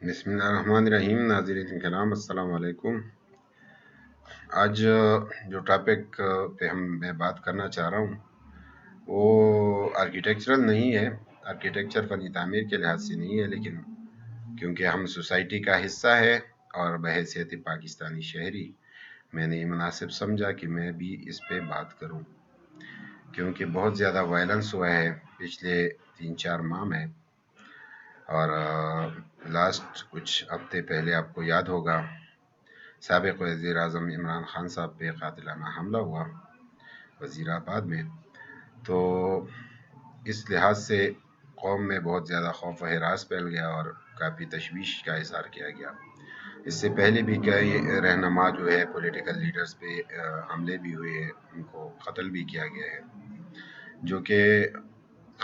बिस्मिल्लाहिर्रहमानिर्रहीम। नाज़रीन किराम, अस्सलाम वालेकुम। आज जो टॉपिक पे मैं बात करना चाह रहा हूँ वो आर्किटेक्चरल नहीं है। आर्किटेक्चर फ़नी तामीर के लिहाज से नहीं है, लेकिन क्योंकि हम सोसाइटी का हिस्सा है और बहैसियत पाकिस्तानी शहरी मैंने ये मुनासिब समझा कि मैं भी इस पे बात करूँ, क्योंकि बहुत ज़्यादा वायलेंस हुआ है पिछले 3-4 माह में। और लास्ट कुछ हफ्ते पहले आपको याद होगा साबिक़ वज़ीर-ए-आज़म इमरान खान साहब पे कातिलाना हमला हुआ वज़ीराबाद में। तो इस लिहाज से कौम में बहुत ज़्यादा खौफ व हिरास फैल गया और काफ़ी तशवीश का इज़हार किया गया। इससे पहले भी कई रहनुमा जो है पॉलिटिकल लीडर्स पे हमले भी हुए हैं, उनको कत्ल भी किया गया है, जो कि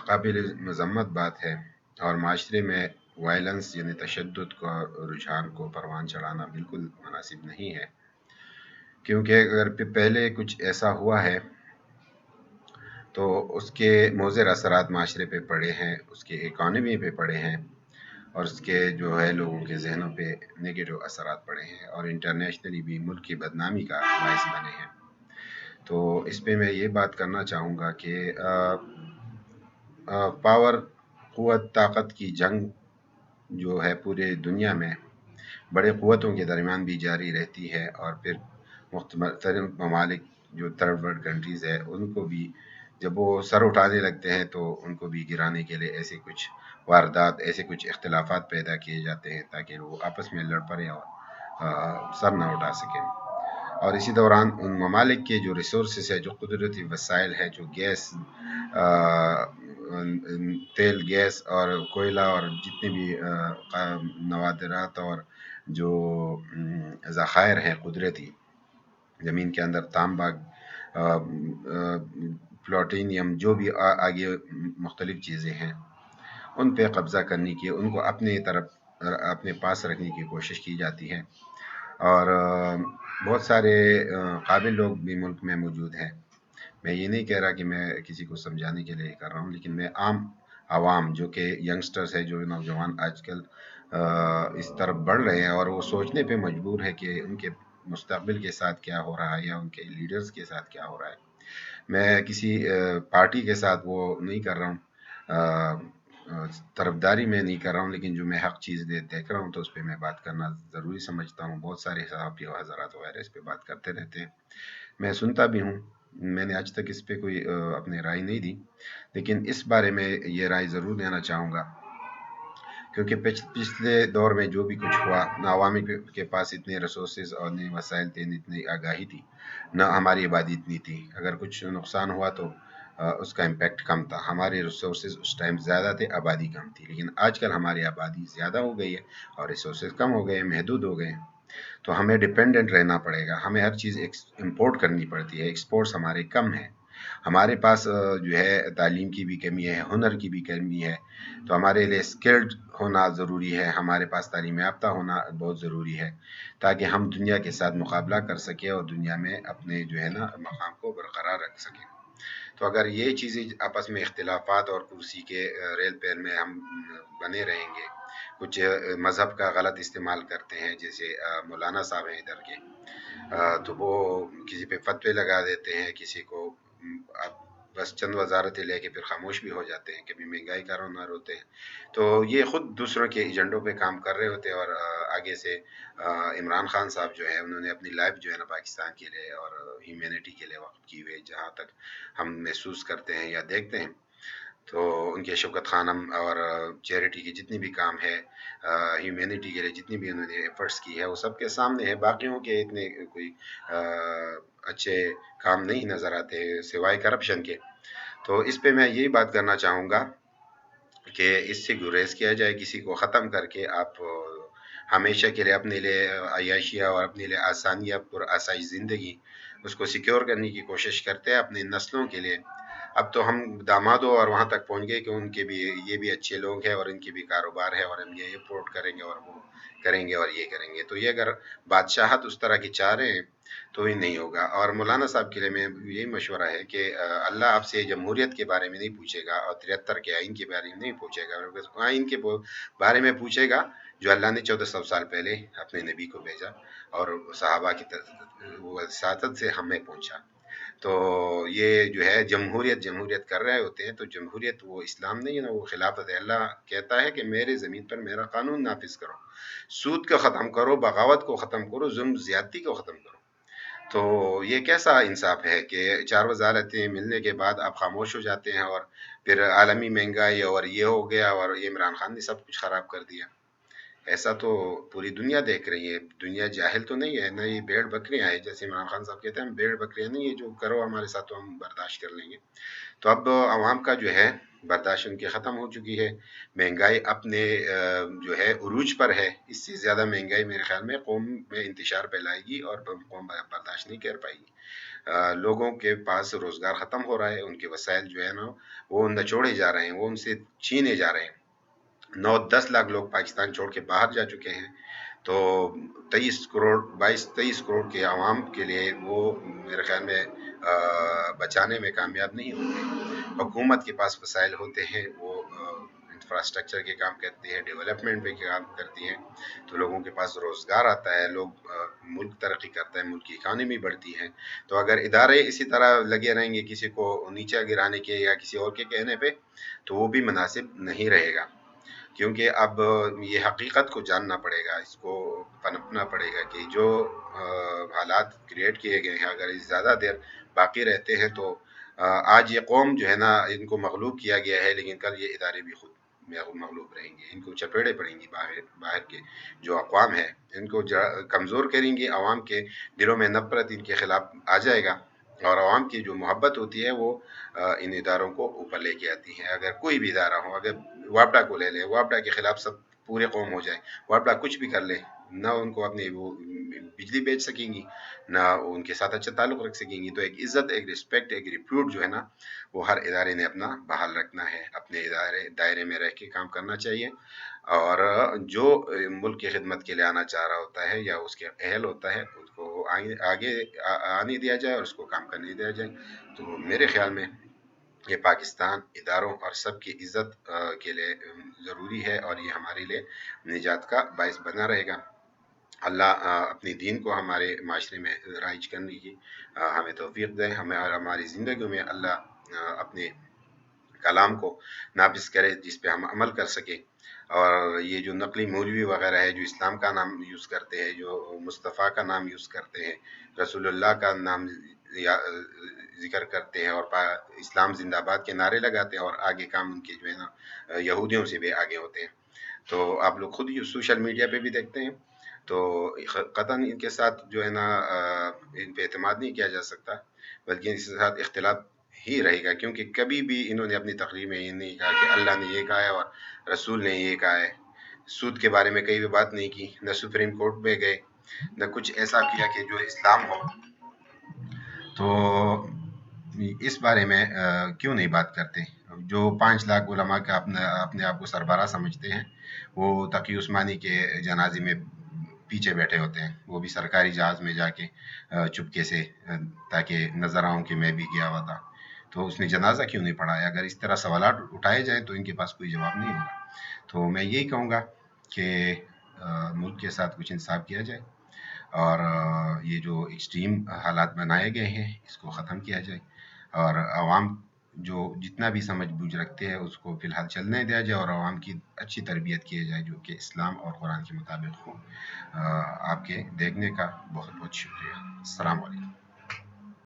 काबिल मज़म्मत बात है। और माशरे में वायलेंस यानी तशद्दुद का रुझान को परवान चढ़ाना बिल्कुल मुनासिब नहीं है, क्योंकि अगर पहले कुछ ऐसा हुआ है तो उसके मुज़िर असरात माशरे पे पड़े हैं, उसके इकॉनमी पे पड़े हैं और उसके जो है लोगों के जहनों पे नेगेटिव असरात पड़े हैं और इंटरनेशनली भी मुल्क की बदनामी का बायस बने हैं। तो इस पे मैं ये बात करना चाहूँगा कि पावर, क़ुव्वत, ताकत की जंग जो है पूरे दुनिया में बड़े क़ुव्वतों के दरमियान भी जारी रहती है, और फिर मुख्तलिफ़ ममालिक जो थर्ड वर्ल्ड कंट्रीज़ है उनको भी जब वो सर उठाने लगते हैं तो उनको भी गिराने के लिए ऐसे कुछ वारदात, ऐसे कुछ इख्तिलाफ़ात पैदा किए जाते हैं ताकि वो आपस में लड़ पड़ें और सर ना उठा सकें। और इसी दौरान उन ममालिक के जो रिसोर्सेस है, जो कुदरती वसाइल है, जो गैस, तेल, गैस और कोयला और जितने भी नवादरात और जो ज़खायर हैं कुदरती, ज़मीन के अंदर तांबा, प्लूटोनियम, जो भी आगे मुख्तलिफ़ चीज़ें हैं, उन पे कब्ज़ा करने की, उनको अपने तरफ अपने पास रखने की कोशिश की जाती है। और बहुत सारे काबिल लोग भी मुल्क में मौजूद हैं। मैं ये नहीं कह रहा कि मैं किसी को समझाने के लिए कर रहा हूँ, लेकिन मैं आम आवाम जो कि यंगस्टर्स है, जो नौजवान आजकल इस तरफ बढ़ रहे हैं और वो सोचने पे मजबूर है कि उनके मुस्तकबिल के साथ क्या हो रहा है या उनके लीडर्स के साथ क्या हो रहा है। मैं किसी पार्टी के साथ वो नहीं कर रहा हूँ, तरफदारी में नहीं कर रहा हूँ, लेकिन जो मैं हक़ चीज़ देख रहा हूँ तो उस पे मैं बात करना ज़रूरी समझता हूँ। बहुत सारे सहाफ़ी व हज़रात वगैरह इस पे बात करते रहते हैं, मैं सुनता भी हूँ। मैंने आज तक इस पे कोई अपनी राय नहीं दी, लेकिन इस बारे में ये राय ज़रूर देना चाहूँगा, क्योंकि पिछले दौर में जो भी कुछ हुआ, ना अवामी के पास इतने रिसोर्सेज और न वसाइल थे, न इतनी आगाही थी, न हमारी आबादी इतनी थी। अगर कुछ नुकसान हुआ तो उसका इम्पैक्ट कम था। हमारे रिसोर्सेज उस टाइम ज़्यादा थे, आबादी कम थी, लेकिन आजकल हमारी आबादी ज़्यादा हो गई है और रिसोर्सेज कम हो गए हैं, महदूद हो गए हैं। तो हमें डिपेंडेंट रहना पड़ेगा, हमें हर चीज़ इम्पोर्ट करनी पड़ती है, एक्सपोर्ट्स हमारे कम हैं। हमारे पास जो है तालीम की भी कमी है, हुनर की भी कमी है, तो हमारे लिए स्किल्ड होना ज़रूरी है, हमारे पास तालीम याफ्ता होना बहुत ज़रूरी है, ताकि हम दुनिया के साथ मुकाबला कर सकें और दुनिया में अपने जो है ना मकाम को बरकरार रख सकें। तो अगर ये चीज़ें आपस में इख्तिलाफ़ात और कुर्सी के रेल पैर में हम बने रहेंगे, कुछ मज़हब का गलत इस्तेमाल करते हैं, जैसे मौलाना साहब हैं इधर के, तो वो किसी पे फतवे लगा देते हैं, किसी को अब बस चंद वजारतें लेके फिर खामोश भी हो जाते हैं, कभी महंगाई का रोनार होते हैं। तो ये खुद दूसरों के एजेंडों पे काम कर रहे होते हैं। और आगे से इमरान खान साहब जो है उन्होंने अपनी लाइफ जो है ना पाकिस्तान के लिए और ह्यूमैनिटी के लिए वक्फ की हुई है, जहाँ तक हम महसूस करते हैं या देखते हैं। तो उनके शौकत खानम और चैरिटी की जितनी भी काम है, ह्यूमैनिटी के लिए जितनी भी उन्होंने एफर्ट्स की है, वो सबके सामने है। बाकियों के इतने कोई अच्छे काम नहीं नज़र आते सिवाय करप्शन के। तो इस पे मैं यही बात करना चाहूँगा कि इससे गुरेज किया जाए, किसी को ख़त्म करके आप हमेशा के लिए अपने लिए अय्याशिया और अपने लिए आसानियाँ पुरआसाइश ज़िंदगी उसको सिक्योर करने की कोशिश करते हैं अपनी नस्लों के लिए। अब तो हम दामादों और वहाँ तक पहुँच गए कि उनके भी ये भी अच्छे लोग हैं और इनके भी कारोबार है और हम ये इम्पोर्ट करेंगे और वो करेंगे और ये करेंगे। तो ये अगर बादशाहत उस तरह की चाह रहे हैं तो ही नहीं होगा। और मौलाना साहब के लिए मैं यही मशवरा है कि अल्लाह आपसे जमहूरियत के बारे में नहीं पूछेगा और 73 के आइन के बारे में नहीं पूछेगा, आइन के बारे में पूछेगा جو اللہ نے 1400 سال پہلے اپنے نبی کو بھیجا اور صحابہ کی وساطت سے ہمیں پہنچا۔ تو یہ جو ہے جمہوریت کر رہے ہوتے ہیں، تو جمہوریت وہ اسلام نہیں ہے نا، وہ خلافت ہے۔ اللہ کہتا ہے کہ میرے زمین پر میرا قانون نافذ کرو، سود کو ختم کرو، بغاوت کو ختم کرو، ظلم زیادتی کو ختم کرو۔ تو یہ کیسا انصاف ہے کہ 4 وزارتیں ملنے کے بعد آپ خاموش ہو جاتے ہیں، اور پھر عالمی مہنگائی اور یہ ہو گیا اور یہ عمران خان نے سب کچھ خراب کر دیا۔ ایسا تو پوری دنیا دیکھ رہی ہے، دنیا جاہل تو نہیں ہے، نہ یہ بھیڑ بکریاں ہیں جیسے عمران خان صاحب کہتے ہیں، ہم بھیڑ بکریاں نہیں ہے جو کرو ہمارے ساتھ تو ہم برداشت کر لیں گے۔ تو اب عوام کا جو ہے برداشت ان کی ختم ہو چکی ہے، مہنگائی اپنے جو ہے عروج پر ہے۔ اس سے زیادہ مہنگائی میرے خیال میں قوم میں انتشار پھیلائے گی اور قوم برداشت نہیں کر پائے گی۔ لوگوں کے پاس روزگار ختم ہو رہا ہے، ان کے وسائل جو ہے نا وہ نچوڑے جا رہے ہیں، وہ ان سے چھینے جا رہے ہیں۔ 9-10 لاکھ لوگ پاکستان چھوڑ کے باہر جا چکے ہیں، تو 22-23 کروڑ کے عوام کے لیے وہ میرے خیال میں بچانے میں کامیاب نہیں ہوں گے۔ حکومت کے پاس وسائل ہوتے ہیں، وہ انفراسٹرکچر کے کام کرتی ہے، ڈیولپمنٹ پہ کام کرتی ہیں، تو لوگوں کے پاس روزگار آتا ہے، لوگ ملک ترقی کرتا ہے، ملک کی اکانومی بڑھتی ہے۔ تو اگر ادارے اسی طرح لگے رہیں گے کسی کو نیچے گرانے کے یا کسی اور کے کہنے پہ، تو وہ بھی مناسب نہیں رہے گا، کیونکہ اب یہ حقیقت کو جاننا پڑے گا، اس کو پنپنا پڑے گا کہ جو حالات کریٹ کیے گئے ہیں اگر زیادہ دیر باقی رہتے ہیں تو آج یہ قوم جو ہے نا ان کو مغلوب کیا گیا ہے، لیکن کل یہ ادارے بھی خود مغلوب رہیں گے، ان کو چپیڑے پڑیں گی، باہر کے جو اقوام ہے ان کو کمزور کریں گے، عوام کے دلوں میں نفرت ان کے خلاف آ جائے گا، اور عوام کی جو محبت ہوتی ہے وہ ان اداروں کو اوپر لے کے آتی ہے۔ اگر کوئی بھی ادارہ ہو، اگر وابڈا کو لے لیں، وابڈا کے خلاف سب پورے قوم ہو جائے، وابڈا کچھ بھی کر لے، نہ ان کو اپنی وہ بجلی بیچ سکیں گی، نہ ان کے ساتھ اچھا تعلق رکھ سکیں گی۔ تو ایک عزت، ایک رسپیکٹ، ایک ریپیوٹ جو ہے نا وہ ہر ادارے نے اپنا بحال رکھنا ہے، اپنے دائرے میں رہ کے کام کرنا چاہیے، اور جو ملک کی خدمت کے لیے آنا چاہ رہا ہوتا ہے یا اس کے اہل ہوتا ہے اس کو آگے آنے دیا جائے اور اس کو کام کرنے دیا جائے۔ تو میرے خیال میں یہ پاکستان اداروں اور سب کی عزت کے لیے ضروری ہے، اور یہ ہمارے لیے نجات کا باعث بنا رہے گا۔ اللہ اپنی دین کو ہمارے معاشرے میں رائج کرنے کی ہمیں توفیق دے، ہمیں اور ہماری زندگیوں میں اللہ اپنے کلام کو نافذ کرے جس پہ ہم عمل کر سکیں۔ اور یہ جو نقلی مولوی وغیرہ ہے جو اسلام کا نام یوز کرتے ہیں، جو مصطفیٰ کا نام یوز کرتے ہیں، رسول اللہ کا نام ذکر کرتے ہیں اور اسلام زندہ باد کے نعرے لگاتے ہیں، اور آگے کام ان کے جو ہے نا یہودیوں سے بھی آگے ہوتے ہیں۔ تو آپ لوگ خود سوشل میڈیا پہ بھی دیکھتے ہیں، تو قطعاً ان کے ساتھ جو ہے نا ان پہ اعتماد نہیں کیا جا سکتا، بلکہ اس کے ساتھ اختلاف ہی رہے گا، کیونکہ کبھی بھی انہوں نے اپنی تقریر میں یہ نہیں کہا کہ اللہ نے یہ کہا ہے اور رسول نے یہ کہا ہے۔ سود کے بارے میں کئی بھی بات نہیں کی، نہ سپریم کورٹ میں گئے، نہ کچھ ایسا کیا کہ جو اسلام ہو۔ تو اس بارے میں کیوں نہیں بات کرتے؟ جو 5 لاکھ علماء کا اپنے آپ کو سربراہ سمجھتے ہیں، وہ تقی عثمانی کے جنازے میں پیچھے بیٹھے ہوتے ہیں، وہ بھی سرکاری جہاز میں جا کے چپکے سے، تاکہ نظر آؤں کہ میں بھی گیا ہوا تھا۔ تو اس نے جنازہ کیوں نہیں پڑھایا؟ اگر اس طرح سوالات اٹھائے جائیں تو ان کے پاس کوئی جواب نہیں ہوگا۔ تو میں یہی کہوں گا کہ ملک کے ساتھ کچھ انصاف کیا جائے، اور یہ جو ایکسٹریم حالات بنائے گئے ہیں اس کو ختم کیا جائے، اور عوام جو جتنا بھی سمجھ بوجھ رکھتے ہیں اس کو فی الحال چلنے دیا جائے، اور عوام کی اچھی تربیت کی جائے جو کہ اسلام اور قرآن کے مطابق ہو۔ آپ کے دیکھنے کا بہت بہت شکریہ۔ السلام علیکم۔